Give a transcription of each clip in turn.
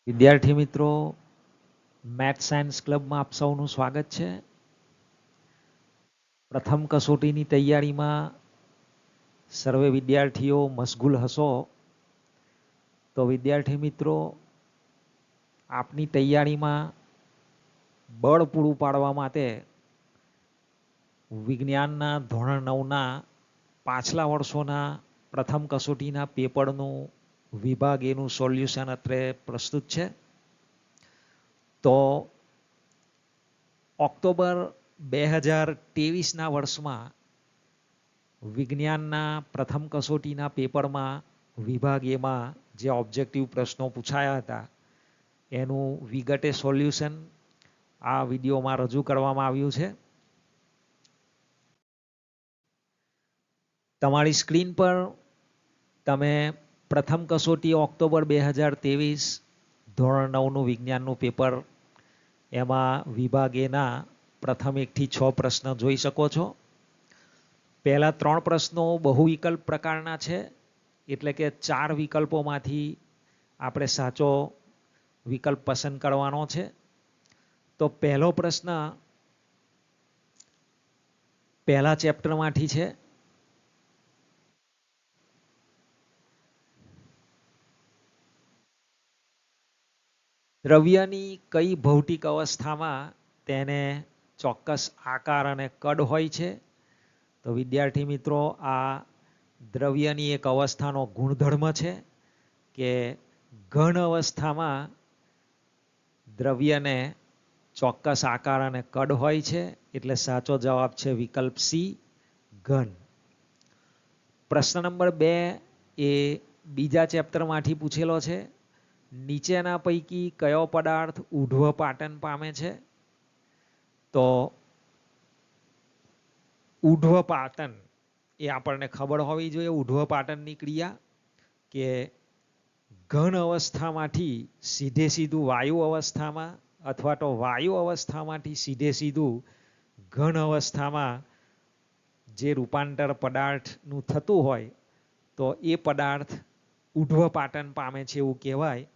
વિદ્યાર્થી મિત્રો, maths science ક્લબમાં આપ સૌનું સ્વાગત છે. પ્રથમ કસોટીની તૈયારીમાં સર્વે વિદ્યાર્થીઓ મશગુલ હશો. તો વિદ્યાર્થી મિત્રો, આપની તૈયારીમાં બળ પૂરું પાડવા માટે વિજ્ઞાનના ધોરણ 9ના પાછલા વર્ષોના પ્રથમ કસોટીના પેપરનું વિભાગ એનું સોલ્યુશન અત્રે પ્રસ્તુત છે. તો ઓક્ટોબર 2023ના વર્ષમાં વિજ્ઞાનના પ્રથમ કસોટીના પેપરમાં વિભાગ એમાં જે ઓબ્જેક્ટિવ પ્રશ્નો પૂછાયા હતા એનું વિગતે સોલ્યુશન આ વિડીયોમાં રજૂ કરવામાં આવ્યું છે. તમારી સ્ક્રીન પર તમે પ્રથમ કસોટી ઓક્ટોબર 2023 ધોરણ 9નું વિજ્ઞાનનું પેપર એમાં વિભાગ એના પ્રથમ 1 થી 6 પ્રશ્ન જોઈ શકો છો. પહેલા 3 પ્રશ્નો બહુ વિકલ્પ પ્રકારના છે, એટલે કે 4 વિકલ્પોમાંથી આપણે સાચો વિકલ્પ પસંદ કરવાનો છે. તો પહેલો પ્રશ્ન પહેલા ચેપ્ટરમાંથી છે. દ્રવ્યની કઈ ભૌતિક અવસ્થામાં તેને ચોક્કસ આકાર અને કદ હોય છે? તો વિદ્યાર્થી મિત્રો, આ દ્રવ્યની એક અવસ્થાનો ગુણધર્મ છે કે ઘન અવસ્થામાં દ્રવ્યને ચોક્કસ આકાર અને કદ હોય છે. એટલે સાચો જવાબ છે વિકલ્પ સી, ઘન. પ્રશ્ન નંબર 2 એ બીજા ચેપ્ટરમાંથી પૂછેલો છે. નીચેના પૈકી કયો પદાર્થ ઊર્ધ્વપાટન પામે છે? તો ઊર્ધ્વપાટન એ આપણને ખબર હોવી જોઈએ. ઊર્ધ્વપાટનની ક્રિયા કે ઘન અવસ્થામાંથી સીધે સીધું વાયુ અવસ્થામાં અથવા તો વાયુ અવસ્થામાંથી સીધે સીધું ઘન અવસ્થામાં જે રૂપાંતર પદાર્થનું થતું હોય તો એ પદાર્થ ઊર્ધ્વપાટન પામે છે એવું કહેવાય.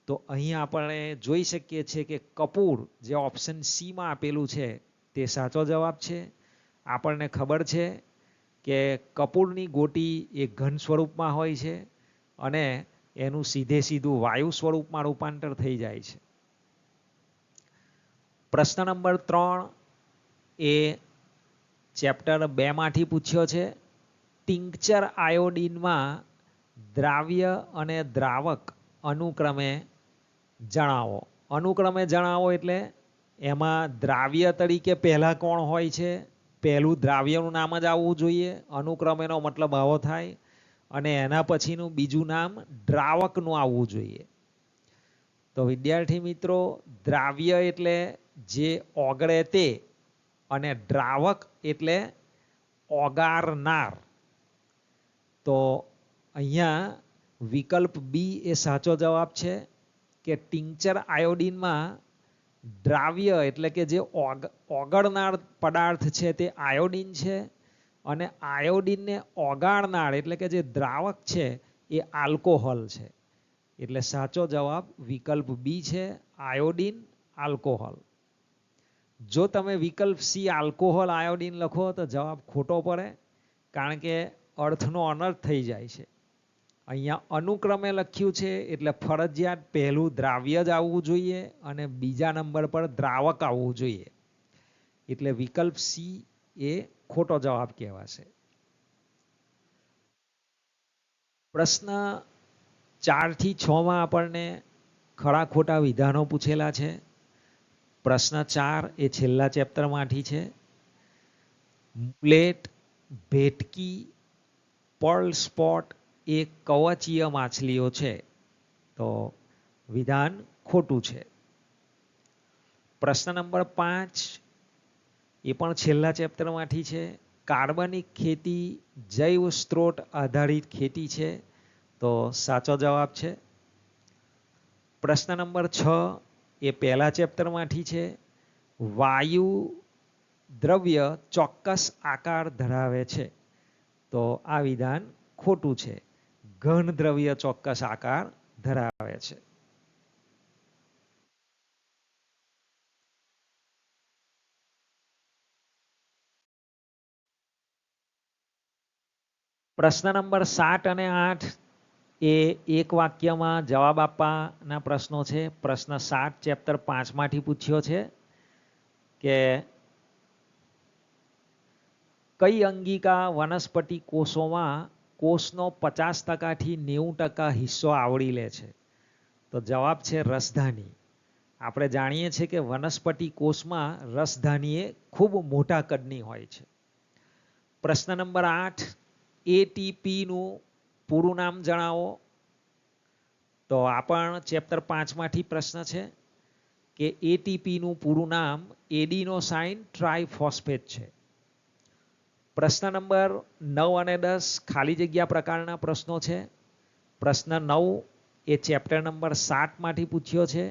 તો અહીં આપણે જોઈ શકીએ છીએ કે કપૂર જે ઓપ્શન સીમાં આપેલું છે તે સાચો જવાબ છે. આપણને ખબર છે કે કપૂરની ગોટી એ ઘન સ્વરૂપમાં હોય છે અને એનું સીધે સીધું વાયુ સ્વરૂપમાં રૂપાંતર થઈ જાય છે. પ્રશ્ન નંબર 3 એ ચેપ્ટર 2માંથી પૂછ્યો છે. ટિંકચર આયોડિનમાં દ્રાવ્ય અને દ્રાવક અનુક્રમે જણાવો. અનુક્રમે જણાવો એટલે એમાં દ્રાવ્ય તરીકે પહેલા કોણ હોય છે? પહેલું દ્રાવ્યનું નામ જ આવવું જોઈએ. અનુક્રમેનો મતલબ આવો થાય. અને એના પછીનું બીજું નામ દ્રાવકનું આવવું જોઈએ. તો વિદ્યાર્થી મિત્રો, દ્રાવ્ય એટલે જે ઓગળે તે અને દ્રાવક એટલે ઓગાળનાર. તો અહીંયા વિકલ્પ બી એ સાચો જવાબ છે કે ટિંકચર આયોડિનમાં દ્રાવ્ય એટલે કે જે ઓગળનાર પદાર્થ છે તે આયોડિન છે અને આયોડિનને ઓગાળનાર એટલે કે જે દ્રાવક છે એ આલ્કોહોલ છે. એટલે સાચો જવાબ વિકલ્પ બી છે, આયોડિન, આલ્કોહોલ. જો તમે વિકલ્પ સી આલ્કોહોલ આયોડિન લખો તો જવાબ ખોટો પડે, કારણ કે અર્થનો અનર્થ થઈ જાય છે. અહીંયા અનુક્રમે લખ્યું છે એટલે ફરજિયાત પહેલું દ્રાવ્ય જ આવવું જોઈએ અને બીજા નંબર પર દ્રાવક આવવું જોઈએ. એટલે વિકલ્પ સી એ ખોટો જવાબ કહેવાશે. પ્રશ્ન 4 થી 6માં આપણને ખરા ખોટા વિધાનો પૂછેલા છે. પ્રશ્ન 4 એ છેલ્લા ચેપ્ટરમાંથી છે. મુલેટ, ભેટકી, પર્લ સ્પોટ એ કવચીય માછલીઓ છે. તો વિધાન ખોટું છે. પ્રશ્ન નંબર 5 એ પણ છેલ્લા ચેપ્ટરમાંથી છે. કાર્બનિક ખેતી જૈવ સ્ત્રોત આધારિત ખેતી છે. તો સાચો જવાબ છે. પ્રશ્ન નંબર 6 એ પહેલા ચેપ્ટરમાંથી છે. વાયુ દ્રવ્ય ચોક્કસ આકાર ધરાવે છે. તો આ વિધાન ખોટું છે. ઘન દ્રવ્ય ચોક્કસ આકાર ધરાવે છે. પ્રશ્ન નંબર 7 અને 8 એ એક વાક્યમાં જવાબ આપવાના પ્રશ્નો છે. પ્રશ્ન 7 ચેપ્ટર 5 માંથી પૂછ્યો છે કે કઈ અંગિકા વનસ્પતિ કોષોમાં કોષનો 50% થી 90% હિસ્સો આવરી લે છે? તો જવાબ છે રસધાની. આપણે જાણીએ છીએ કે વનસ્પતિ કોષમાં રસધાની એ ખૂબ મોટા કદની હોય છે. પ્રશ્ન નંબર 8 એટીપીનું પૂરું નામ જણાવો. તો આ પણ ચેપ્ટર 5 માંથી પ્રશ્ન છે કે એટીપીનું પૂરું નામ એડિનોસાઇન ટ્રાઇફોસ્ફેટ છે. પ્રશ્ન નંબર 9 અને 10 ખાલી જગ્યા પ્રકારના પ્રશ્નો છે. પ્રશ્ન 9 એ ચેપ્ટર નંબર 7 માંથી પૂછ્યો છે.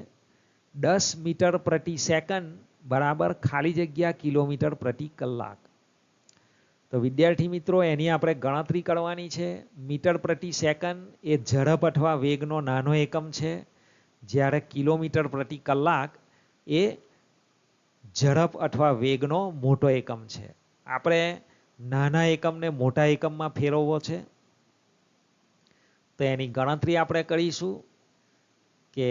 10 મીટર પ્રતિ સેકન્ડ બરાબર ખાલી જગ્યા કિલોમીટર પ્રતિ કલાક. તો વિદ્યાર્થી મિત્રો એની આપણે ગણતરી કરવાની છે. મીટર પ્રતિ સેકન્ડ એ ઝડપ અથવા વેગનો નાનો એકમ છે, જ્યારે કિલોમીટર પ્રતિ કલાક એ ઝડપ અથવા વેગનો મોટો એકમ છે. આપણે નાના એકમને મોટા એકમમાં ફેરવવો છે. તો એની ગણતરી આપણે કરીશું કે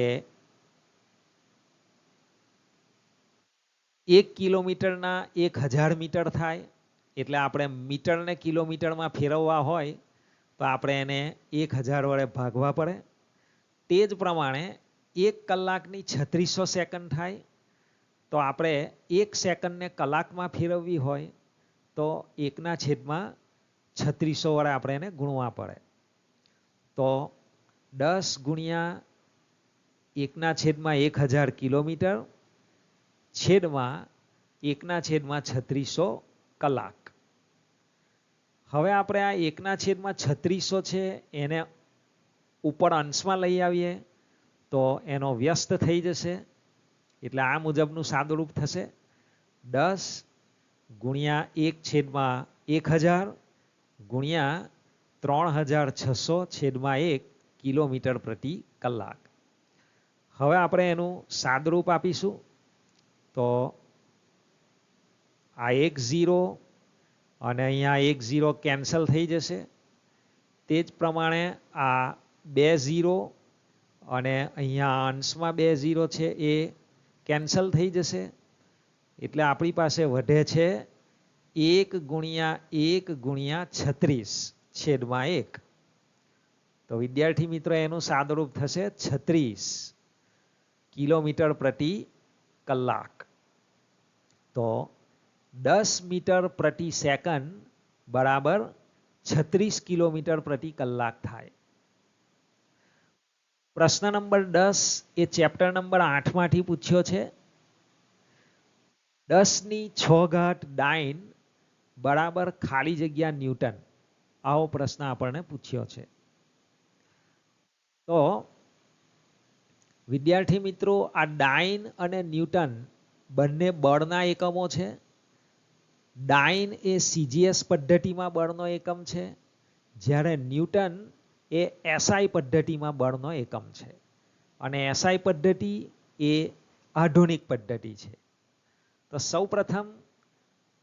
1 કિલોમીટરના 1000 મીટર થાય. એટલે આપણે મીટરને કિલોમીટરમાં ફેરવવા હોય તો આપણે એને 1000 વડે ભાગવા પડે. તે જ પ્રમાણે 1 કલાકની 3600 સેકન્ડ થાય. તો આપણે 1 સેકન્ડને કલાકમાં ફેરવવી હોય તો 1/3600 વડે આપણે એને ગુણવા પડે. તો 10 ગુણ્યા 1/1000 કિલોમીટર છેદમાં 1/3600 કલાક. હવે આપણે આ 1/3600 છે એને ઉપર અંશમાં લઈ આવીએ તો એનો વ્યસ્ત થઈ જશે. એટલે આ મુજબનું સાદુરૂપ થશે 10 ગુણ્યા 1/1000 ગુણ્યા 3600/1 કિલોમીટર પ્રતિ કલાક. હવે આપણે એનું સાદુરૂપ આપીશું તો આ 1 0 અને અહીંયા 1 0 કેન્સલ થઈ જશે. તે જ પ્રમાણે આ 2 0 અને અહીંયા અંશમાં 2 0 છે એ કેન્સલ થઈ જશે. એટલે આપણી પાસે વધે છે 1 ગુણ્યા 1 ગુણ્યા 36/1. તો વિદ્યાર્થી મિત્રો એનું સાદુરૂપ થશે 36 કિલોમીટર પ્રતિ કલાક. તો 10 મીટર પ્રતિ સેકન્ડ બરાબર 36 કિલોમીટર પ્રતિ કલાક થાય. પ્રશ્ન નંબર 10 એ ચેપ્ટર નંબર 8 માંથી પૂછ્યો છે. 10⁶ ડાઇન બરાબર ખાલી જગ્યા ન્યૂટન. આવો પ્રશ્ન આપણને પૂછ્યો છે. તો વિદ્યાર્થી મિત્રો આ ડાઇન અને ન્યૂટન બંને બળના એકમો છે. ડાઇન એ CGS પદ્ધતિમાં બળનો એકમ છે, જ્યારે ન્યૂટન એ SI પદ્ધતિમાં બળનો એકમ છે. અને SI પદ્ધતિ એ આધુનિક પદ્ધતિ છે. તો સૌપ્રથમ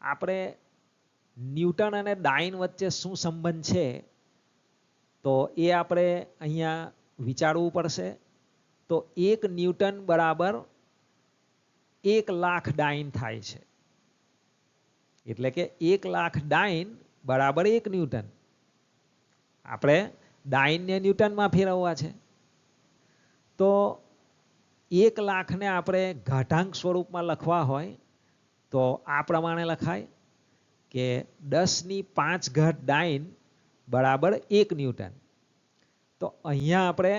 આપણે ન્યૂટન અને ડાઇન વચ્ચે શું સંબંધ છે તો એ આપણે અહીંયા વિચારવું પડશે. તો 1 ન્યૂટન બરાબર 1,00,000 ડાઇન થાય છે. એટલે કે 1,00,000 ડાઇન બરાબર 1 ન્યૂટન. આપણે ડાઇનને ન્યૂટનમાં ફેરવવા છે. તો 1,00,000 ને આપણે ઘાતાંક સ્વરૂપમાં લખવા હોય તો આ પ્રમાણે લખાય કે 10⁵ ડાઇન બરાબર 1 ન્યૂટન. તો અહીંયા આપણે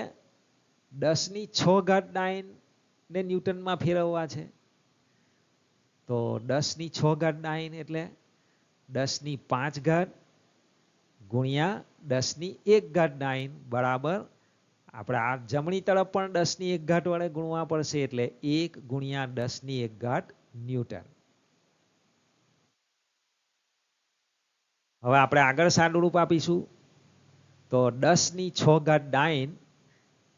10⁶ ડાઇન ને ન્યૂટનમાં ફેરવવા છે. તો 10⁶ ડાઇન એટલે 10⁵ ગુણ્યા 10⁻1 ડાઇન બરાબર આપણે આ જમણી તરફ પણ 10⁻1 વડે ગુણવા પડશે. એટલે 1 ગુણ્યા 10⁻1 ન્યૂટન. હવે આપણે આગળ સાદુરૂપ આપીશું તો 10⁶ ડાઇન.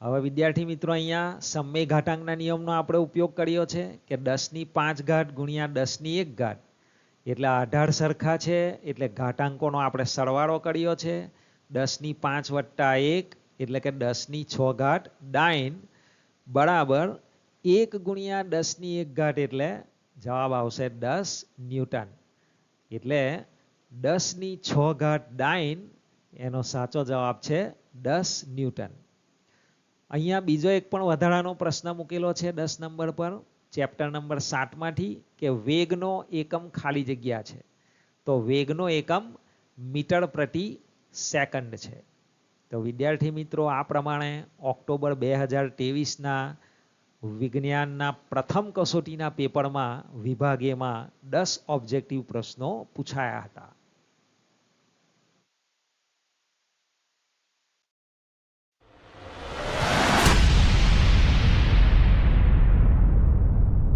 હવે વિદ્યાર્થી મિત્રો અહીંયા સમય ઘાતાંકના નિયમનો આપણે ઉપયોગ કર્યો છે કે 10⁵ ગુણ્યા 10⁻1 એટલે 18 સરખા છે એટલે ઘાતાંકોનો આપણે સરવાળો કર્યો છે. 10⁵ વત્તા 1 એટલે કે 10⁶ ડાઇન બરાબર 1 ગુણ્યા 10⁴ એટલે જવાબ આવશે 10 ન્યૂટન. એટલે 10⁶ ડાઇન એનો સાચો જવાબ છે 10 ન્યૂટન. અહીંયા બીજો એક પણ વધારાનો પ્રશ્ન મૂકેલો છે 10 નંબર પર ચેપ્ટર નંબર 7 માંથી કે વેગનો એકમ ખાલી જગ્યા છે. તો વેગનો એકમ મીટર પ્રતિ સેકન્ડ છે. તો વિદ્યાર્થી મિત્રો આ પ્રમાણે ઓક્ટોબર 2023ના વિજ્ઞાનના પ્રથમ કસોટીના પેપરમાં વિભાગ એમાં 10 ઓબ્જેક્ટિવ પ્રશ્નો પૂછાયા હતા.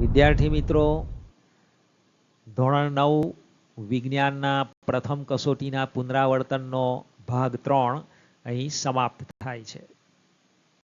વિદ્યાર્થી મિત્રો ધોરણ 9 વિજ્ઞાનના પ્રથમ કસોટીના પુનરાવર્તનનો ભાગ 3 અહીં સમાપ્ત થાય છે.